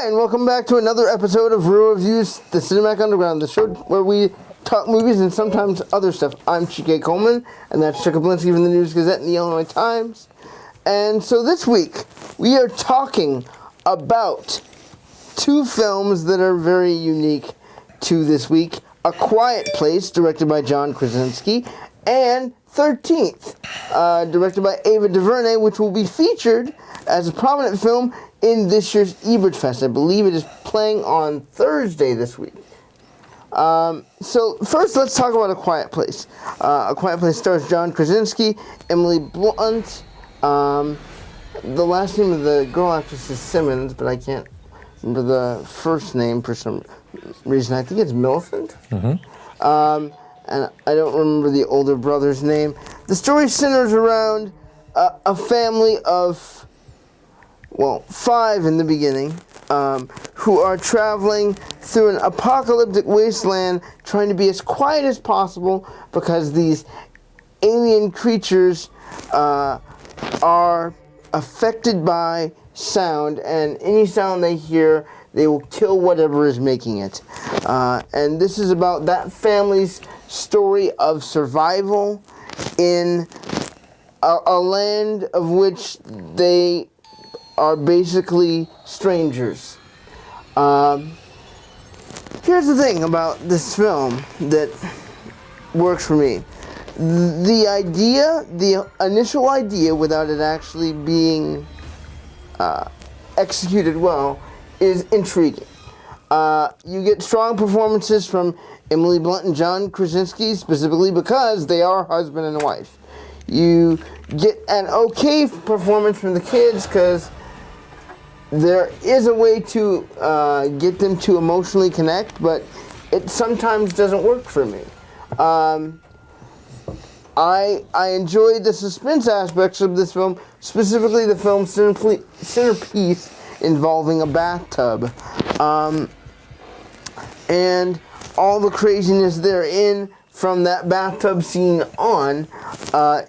Hi, and welcome back to another episode of Real Reviews, the Cinematic Underground, the show where we talk movies and sometimes other stuff. I'm Chike Coleman, and that's Chuck Koplinski from the News Gazette and the Illinois Times. And so this week, we are talking about two films that are very unique to this week. A Quiet Place, directed by John Krasinski, and 13th, directed by Ava DuVernay, which will be featured as a prominent film in this year's Ebert Fest. I believe it is playing on Thursday this week. So first, let's talk about A Quiet Place. A Quiet Place stars John Krasinski, Emily Blunt. The last name of the girl actress is Simmons, but I can't remember the first name for some reason. I think it's Millicent. Mm-hmm. And I don't remember the older brother's name. The story centers around a family of, well, 5 in the beginning, who are traveling through an apocalyptic wasteland trying to be as quiet as possible because these alien creatures are affected by sound, and any sound they hear, they will kill whatever is making it. And this is about that family's story of survival in a land of which they are basically strangers. Here's the thing about this film that works for me. The initial idea, without it actually being executed well, is intriguing. You get strong performances from Emily Blunt and John Krasinski, specifically because they are husband and wife. You get an okay performance from the kids because there is a way to get them to emotionally connect, but it sometimes doesn't work for me. I enjoyed the suspense aspects of this film, specifically the film's centerpiece involving a bathtub. And all the craziness therein from that bathtub scene on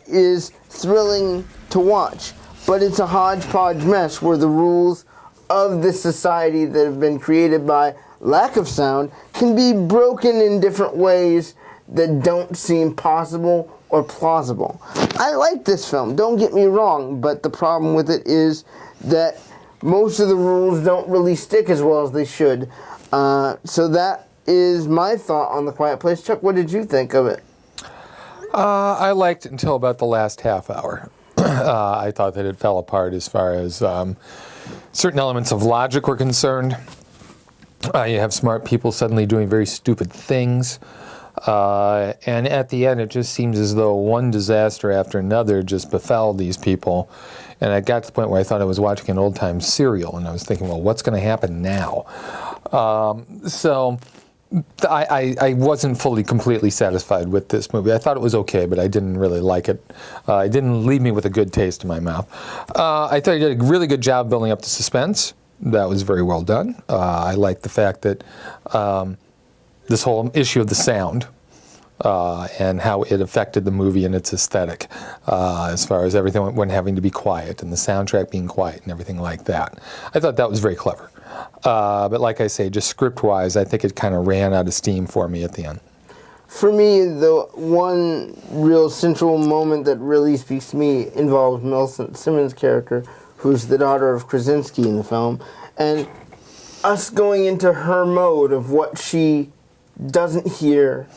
is thrilling to watch. But it's a hodgepodge mess where the rules of this society that have been created by lack of sound can be broken in different ways that don't seem possible or plausible. I like this film, don't get me wrong, but the problem with it is that most of the rules don't really stick as well as they should. So that is my thought on The Quiet Place. Chuck, what did you think of it? I liked it until about the last half hour. I thought that it fell apart as far as certain elements of logic were concerned. You have smart people suddenly doing very stupid things. And at the end, it just seems as though one disaster after another just befell these people. And I got to the point where I thought I was watching an old-time serial, and I was thinking, well, what's going to happen now? So I wasn't fully, completely satisfied with this movie. I thought it was okay, but I didn't really like it. It didn't leave me with a good taste in my mouth. I thought he did a really good job building up the suspense. That was very well done. I liked the fact that this whole issue of the sound and how it affected the movie and its aesthetic, as far as everything when having to be quiet and the soundtrack being quiet and everything like that. I thought that was very clever. But like I say, just script-wise, I think it kind of ran out of steam for me at the end. For me, the one real central moment that really speaks to me involves Millicent Simmons' character, who's the daughter of Krasinski in the film, and us going into her mode of what she doesn't hear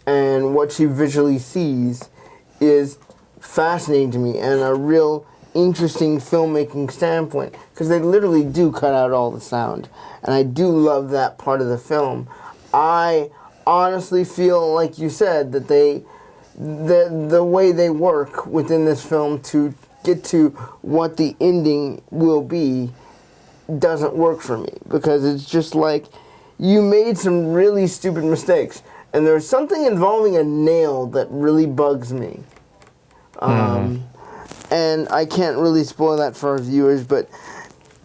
and what she visually sees is fascinating to me and a real interesting filmmaking standpoint, because they literally do cut out all the sound, and I do love that part of the film. I honestly feel, like you said, that the way they work within this film to get to what the ending will be doesn't work for me, because it's just like you made some really stupid mistakes, and there's something involving a nail that really bugs me. And I can't really spoil that for our viewers, but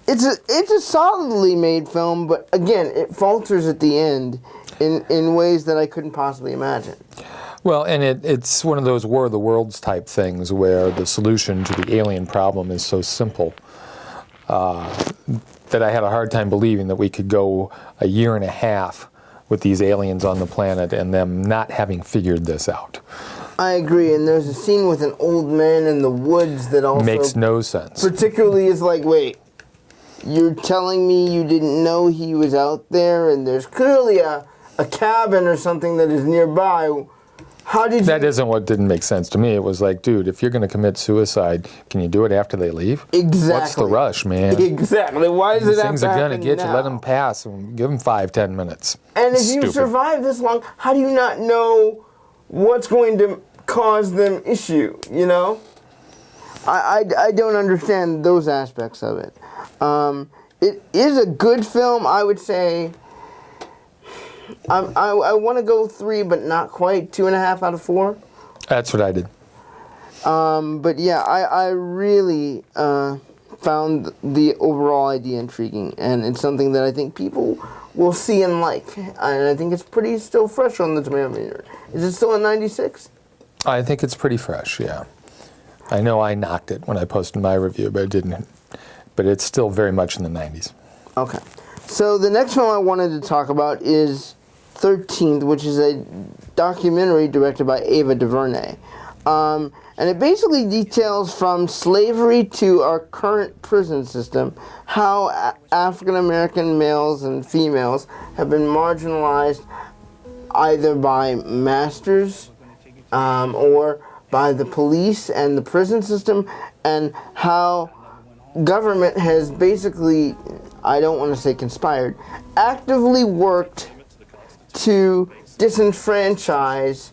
it's a solidly made film, but again, it falters at the end in ways that I couldn't possibly imagine. Well, and it's one of those War of the Worlds type things where the solution to the alien problem is so simple that I had a hard time believing that we could go a year and a half with these aliens on the planet and them not having figured this out. I agree, and there's a scene with an old man in the woods that also makes no sense. Particularly is like, wait, you're telling me you didn't know he was out there, and there's clearly a cabin or something that is nearby. How did you... That isn't what didn't make sense to me. It was like, dude, if you're going to commit suicide, can you do it after they leave? Exactly. What's the rush, man? Exactly. Why does it have to happen Things are going to get now? you. Let them pass and give them 5-10 minutes. And if you survive this long, how do you not know what's going to cause them issue, you know? I don't understand those aspects of it. It is a good film, I would say. I want to go 3, but not quite. 2.5 out of 4. That's what I did. But yeah, I really found the overall idea intriguing, and it's something that I think people will see and like. And I think it's pretty still fresh on the tomato meter. Is it still at 96? I think it's pretty fresh, yeah. I know I knocked it when I posted my review, but it didn't. But it's still very much in the 90s. Okay. So the next film I wanted to talk about is 13th, which is a documentary directed by Ava DuVernay. And it basically details from slavery to our current prison system how African American males and females have been marginalized either by masters or by the police and the prison system, and how government has basically, I don't want to say conspired, actively worked to disenfranchise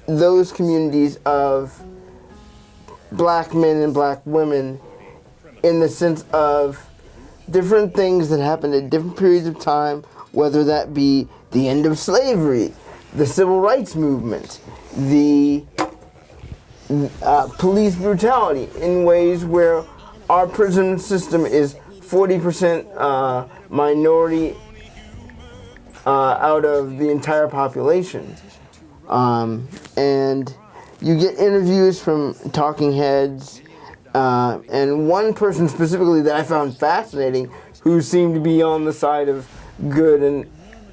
those communities of black men and black women in the sense of different things that happened at different periods of time, whether that be the end of slavery, the civil rights movement, the police brutality, in ways where our prison system is 40% minority out of the entire population. And you get interviews from talking heads, and one person specifically that I found fascinating, who seemed to be on the side of good and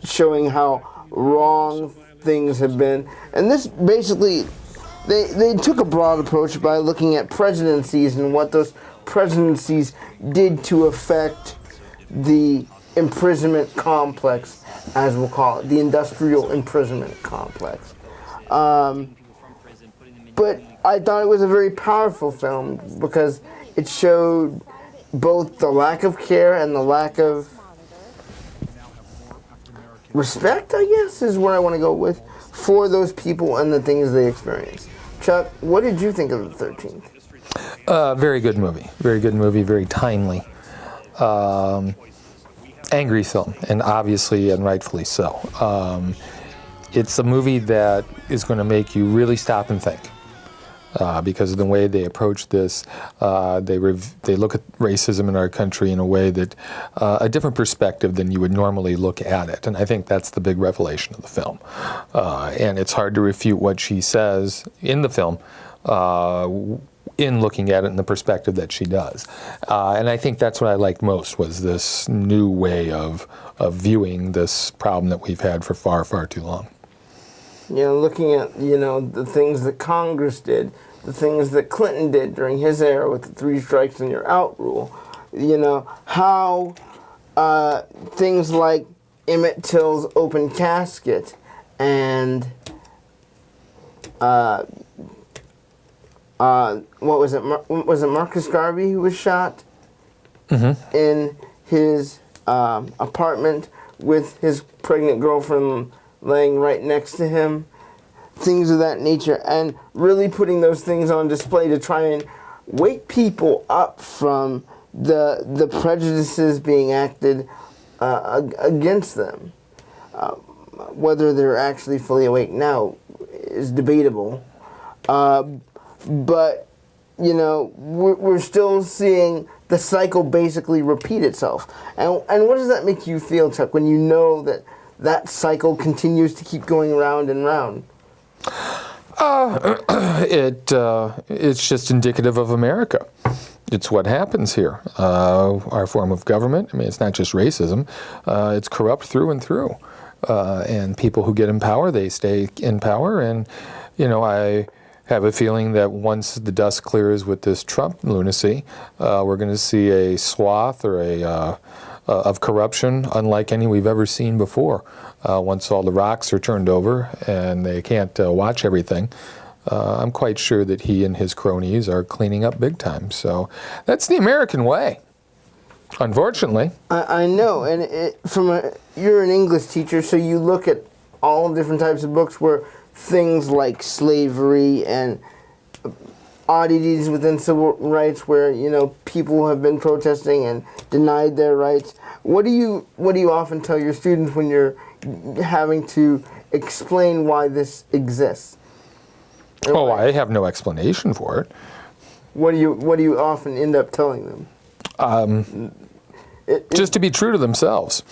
showing how wrong things have been. And this basically, they took a broad approach by looking at presidencies and what those presidencies did to affect the imprisonment complex, as we'll call it, the industrial imprisonment complex. But I thought it was a very powerful film because it showed both the lack of care and the lack of respect, I guess, is what I want to go with, for those people and the things they experienced. Chuck, what did you think of the 13th? Very good movie. Very good movie, very timely. Angry film, and obviously and rightfully so. It's a movie that is going to make you really stop and think. Because of the way they approach this, they look at racism in our country in a way that, a different perspective than you would normally look at it. And I think that's the big revelation of the film. And it's hard to refute what she says in the film, in looking at it in the perspective that she does. And I think that's what I liked most, was this new way of viewing this problem that we've had for far, far too long. You know, looking at, the things that Congress did, the things that Clinton did during his era with the 3 strikes and you're out rule, how things like Emmett Till's open casket and what was it? Was it Marcus Garvey who was shot in his apartment with his pregnant girlfriend laying right next to him? Things of that nature, and really putting those things on display to try and wake people up from the prejudices being acted against them. Whether they're actually fully awake now is debatable. But, we're still seeing the cycle basically repeat itself. And what does that make you feel, Chuck, when you know that cycle continues to keep going round and round? It's just indicative of America. it's what happens here. Our form of government, I mean, it's not just racism, it's corrupt through and through. And people who get in power, they stay in power. And, I have a feeling that once the dust clears with this Trump lunacy, we're going to see a swath or of corruption unlike any we've ever seen before. Once all the rocks are turned over and they can't watch everything, I'm quite sure that he and his cronies are cleaning up big time. So that's the American way, unfortunately. I know, and you're an English teacher, so you look at all different types of books where things like slavery and oddities within civil rights where, people have been protesting and denied their rights. What do you often tell your students when you're having to explain why this exists? I have no explanation for it. What do you often end up telling them? Just to be true to themselves,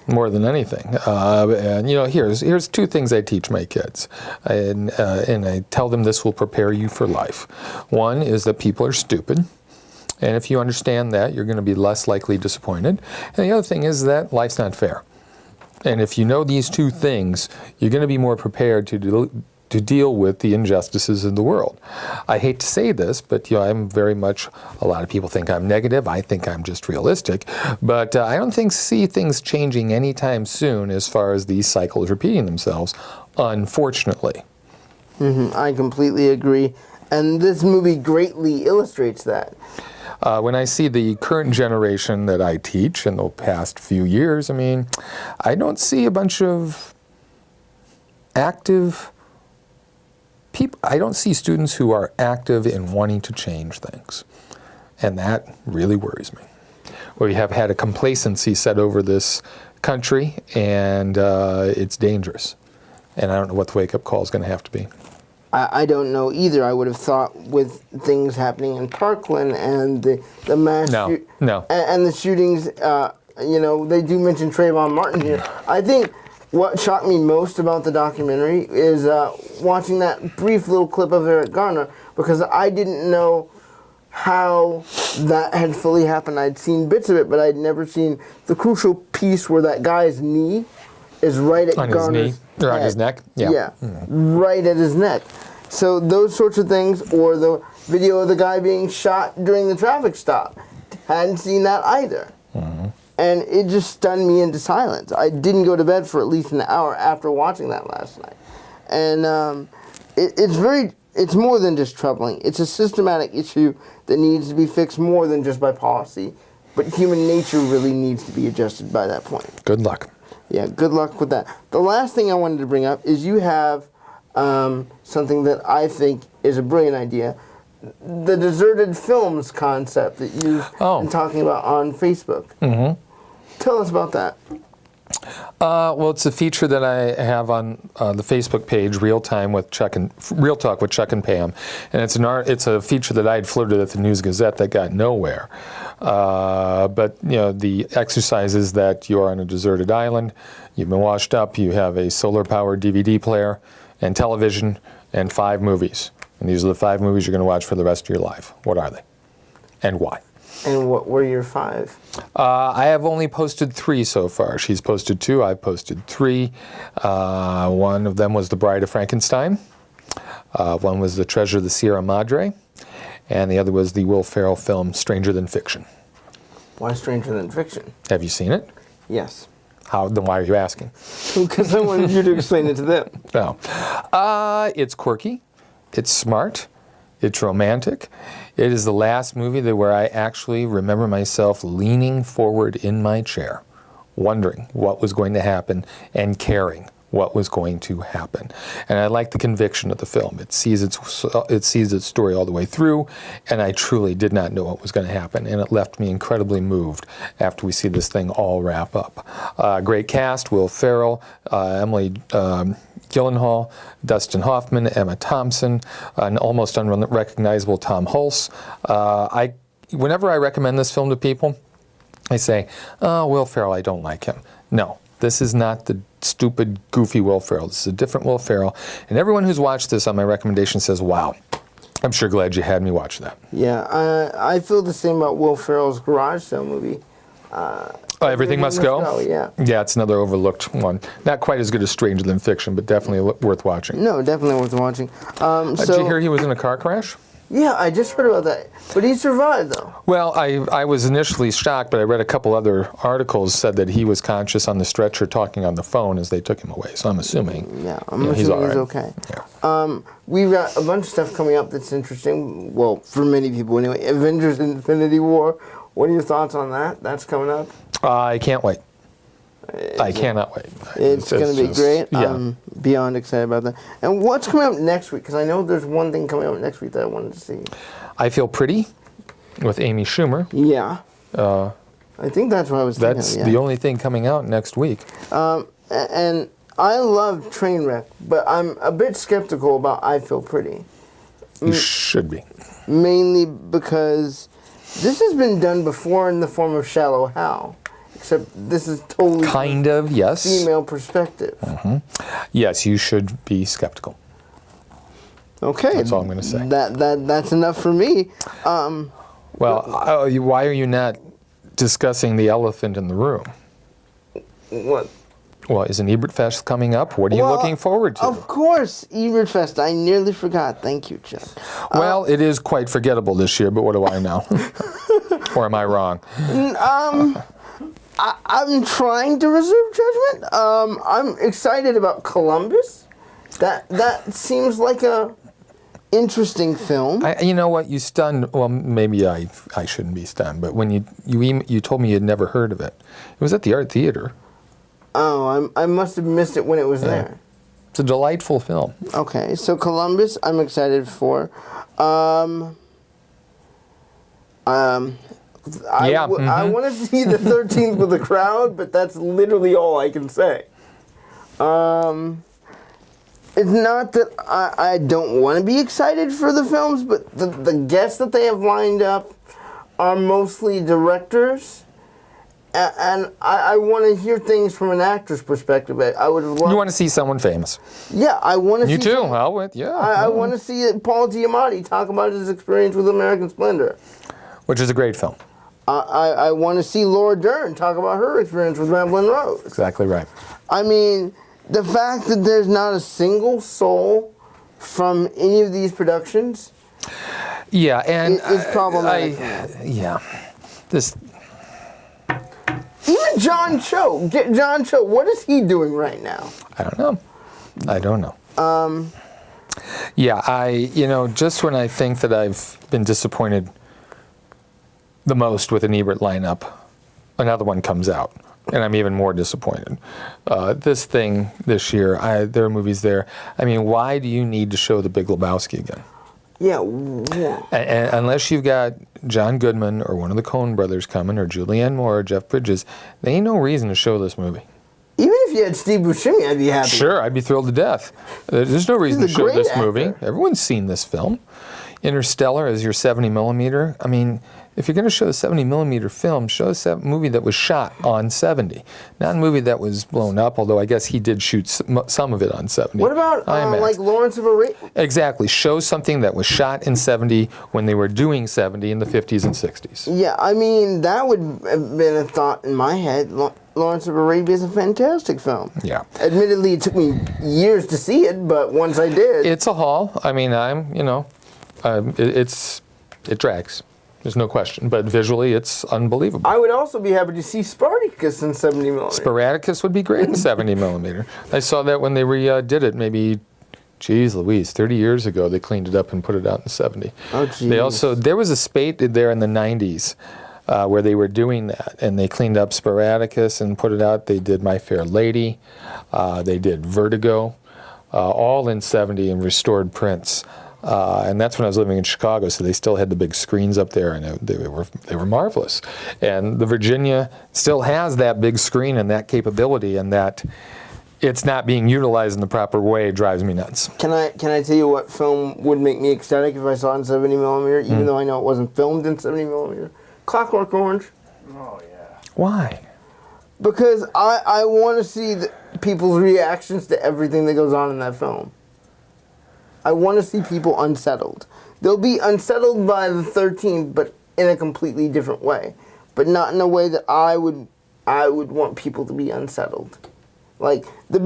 more than anything. And here's two things I teach my kids, and I tell them this will prepare you for life. One is that people are stupid, and if you understand that, you're going to be less likely disappointed. And the other thing is that life's not fair. And if you know these two things, you're going to be more prepared to deal with the injustices in the world. I hate to say this, but I'm very much, a lot of people think I'm negative. I think I'm just realistic. But I don't see things changing anytime soon as far as these cycles repeating themselves, unfortunately. I completely agree. And this movie greatly illustrates that. When I see the current generation that I teach in the past few years, I don't see a bunch of active people. I don't see students who are active in wanting to change things. And that really worries me. We have had a complacency set over this country, and it's dangerous. And I don't know what the wake-up call is going to have to be. I don't know either. I would have thought with things happening in Parkland and the mass and the shootings, they do mention Trayvon Martin here. I think what shocked me most about the documentary is watching that brief little clip of Eric Garner, because I didn't know how that had fully happened. I'd seen bits of it, but I'd never seen the crucial piece where that guy's knee is right at on Garner's his knee, or on his neck? Yeah, right at his neck. So those sorts of things, or the video of the guy being shot during the traffic stop. Hadn't seen that either. And it just stunned me into silence. I didn't go to bed for at least an hour after watching that last night. And it's more than just troubling. It's a systematic issue that needs to be fixed more than just by policy. But human nature really needs to be adjusted by that point. Good luck. Yeah, good luck with that. The last thing I wanted to bring up is you have something that I think is a brilliant idea. The deserted films concept that you've been talking about on Facebook. Tell us about that. Well, it's a feature that I have on the Facebook page, Real Talk with Chuck and Pam, and it's a feature that I had floated at the News Gazette that got nowhere. But the exercise is that you're on a deserted island, you've been washed up, you have a solar-powered DVD player and television and 5 movies, and these are the 5 movies you're going to watch for the rest of your life. What are they, and why? And what were your 5? I have only posted 3 so far. She's posted 2. I've posted 3. One of them was The Bride of Frankenstein. One was The Treasure of the Sierra Madre. And the other was the Will Ferrell film Stranger Than Fiction. Why Stranger Than Fiction? Have you seen it? Yes. Then why are you asking? Because I wanted you to explain it to them. No. It's quirky. It's smart. It's romantic. It is the last movie where I actually remember myself leaning forward in my chair, wondering what was going to happen and caring what was going to happen. And I like the conviction of the film. It sees its story all the way through, and I truly did not know what was going to happen, and it left me incredibly moved after we see this thing all wrap up. Great cast: Will Ferrell, Emily Gyllenhaal, Dustin Hoffman, Emma Thompson, an almost unrecognizable Tom Hulse. Whenever I recommend this film to people, I say, Will Ferrell, I don't like him. No, this is not the stupid, goofy Will Ferrell. This is a different Will Ferrell. And everyone who's watched this on my recommendation says, wow, I'm sure glad you had me watch that. Yeah, I feel the same about Will Ferrell's Garage Sale movie. Everything Must Go? Yeah. Yeah, it's another overlooked one. Not quite as good as Stranger Than Fiction, but definitely worth watching. No, definitely worth watching. Did you hear he was in a car crash? Yeah, I just heard about that. But he survived, though. Well, I was initially shocked, but I read a couple other articles said that he was conscious on the stretcher talking on the phone as they took him away. So I'm assuming, he's all right. Okay. Yeah. We've got a bunch of stuff coming up that's interesting. Well, for many people anyway. Avengers Infinity War. What are your thoughts on that? That's coming up. I can't wait. I cannot wait. It's going to be great. Yeah. I'm beyond excited about that. And what's coming up next week? Because I know there's one thing coming up next week that I wanted to see. I Feel Pretty with Amy Schumer. Yeah. I think that's what I was thinking. That's the only thing coming out next week. And I love Trainwreck, but I'm a bit skeptical about I Feel Pretty. You should be. Mainly because this has been done before in the form of Shallow Hal. Except this is totally kind of, yes. Female perspective. Mm-hmm. Yes, you should be skeptical. Okay. That's all I'm going to say. That's enough for me. Why are you not discussing the elephant in the room? What? Well, is an Ebert Fest coming up? What are you looking forward to? Of course, Ebert Fest. I nearly forgot. Thank you, Chuck. Well, it is quite forgettable this year, but what do I know? Or am I wrong? I'm trying to reserve judgment. I'm excited about Columbus. That seems like a interesting film. You know what? You stunned. Well, maybe I shouldn't be stunned, but when you told me you'd never heard of it, it was at the Art Theater. Oh, I must have missed it when it was there. It's a delightful film. Okay, so Columbus, I'm excited for. I want to see the 13th with the crowd, but that's literally all I can say. It's not that I don't want to be excited for the films, but the guests that they have lined up are mostly directors, and I want to hear things from an actor's perspective. I would love. You want to see someone famous? Yeah, I want to see. You too. I want to see Paul Giamatti talk about his experience with American Splendor, which is a great film. I want to see Laura Dern talk about her experience with Ramblin' Rose. Exactly right. I mean, the fact that there's not a single soul from any of these productions. Yeah, and is problematic. Even John Cho. John Cho, what is he doing right now? I don't know. Just when I think that I've been disappointed the most with an Ebert lineup, another one comes out, and I'm even more disappointed. This year, there are movies there. I mean, why do you need to show The Big Lebowski again? Yeah. And unless you've got John Goodman or one of the Coen brothers coming, or Julianne Moore or Jeff Bridges, there ain't no reason to show this movie. Even if you had Steve Buscemi, I'd be happy. Sure, I'd be thrilled to death. There's no reason to show this movie. Everyone's seen this film. Interstellar is your 70 millimeter. I mean, if you're going to show a 70 millimeter film, show a movie that was shot on 70, not a movie that was blown up. Although I guess he did shoot some of it on 70. What about like Lawrence of Arabia? Exactly. Show something that was shot in 70 when they were doing 70 in the 50s and 60s. Yeah, I mean that would have been a thought in my head. Lawrence of Arabia is a fantastic film. Yeah. Admittedly, it took me years to see it, but once I did, it's a haul. I mean, it drags. There's no question. But visually, it's unbelievable. I would also be happy to see Spartacus in 70 millimeter. Spartacus would be great in 70 millimeter. I saw that when they redid it, maybe, geez Louise, 30 years ago. They cleaned it up and put it out in 70. Oh, geez. There was a spate there in the 90s where they were doing that. And they cleaned up Spartacus and put it out. They did My Fair Lady. They did Vertigo. All in 70 and restored prints. And that's when I was living in Chicago, so they still had the big screens up there, and they were marvelous. And the Virginia still has that big screen and that capability, and that it's not being utilized in the proper way drives me nuts. Can I tell you what film would make me ecstatic if I saw it in 70 millimeter, even though I know it wasn't filmed in 70 millimeter? Clockwork Orange. Oh yeah. Why? Because I want to see people's reactions to everything that goes on in that film. I want to see people unsettled. They'll be unsettled by the 13th, but in a completely different way. But not in a way that I would want people to be unsettled. Like, the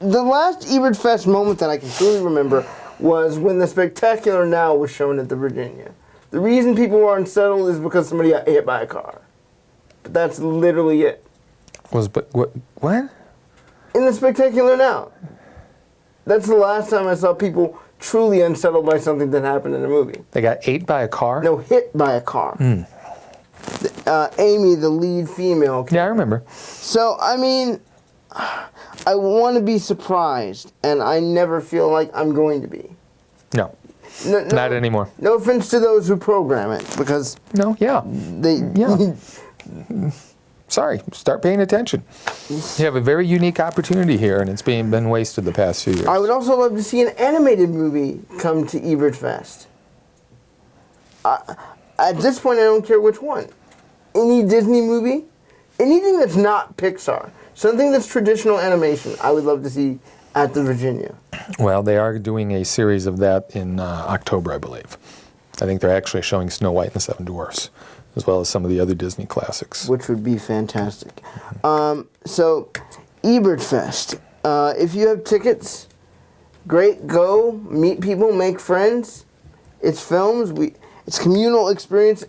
last Ebert Fest moment that I can truly remember was when the Spectacular Now was shown at the Virginia. The reason people were unsettled is because somebody got hit by a car. But that's literally it. What? In the Spectacular Now. That's the last time I saw people truly unsettled by something that happened in a movie. They got ate by a car? No, hit by a car. Amy, the lead female. Yeah, I remember. So, I mean, I want to be surprised, and I never feel like I'm going to be. No, not anymore. No offense to those who program it, because... No, yeah. Yeah. Sorry, start paying attention. You have a very unique opportunity here, and it's been wasted the past few years. I would also love to see an animated movie come to Ebert Fest. At this point, I don't care which one. Any Disney movie, anything that's not Pixar, something that's traditional animation, I would love to see at the Virginia. Well, they are doing a series of that in October, I believe. I think they're actually showing Snow White and the Seven Dwarfs, as well as some of the other Disney classics. Which would be fantastic. So, Ebert Fest. If you have tickets, great, go, meet people, make friends. It's films. It's communal experience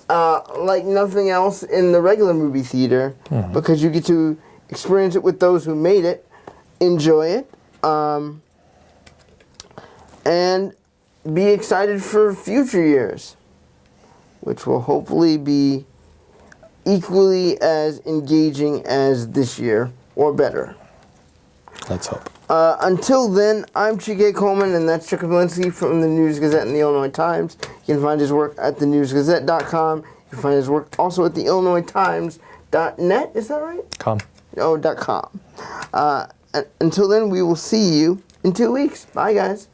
like nothing else in the regular movie theater, because you get to experience it with those who made it, enjoy it, and be excited for future years, which will hopefully be equally as engaging as this year, or better. Let's hope. Until then, I'm Chike Coleman, and that's Chuck Koplinski from the News Gazette and the Illinois Times. You can find his work at thenewsgazette.com. You can find his work also at the IllinoisTimes.net. Is that right? .com. Oh, .com. Until then, we will see you in 2 weeks. Bye, guys.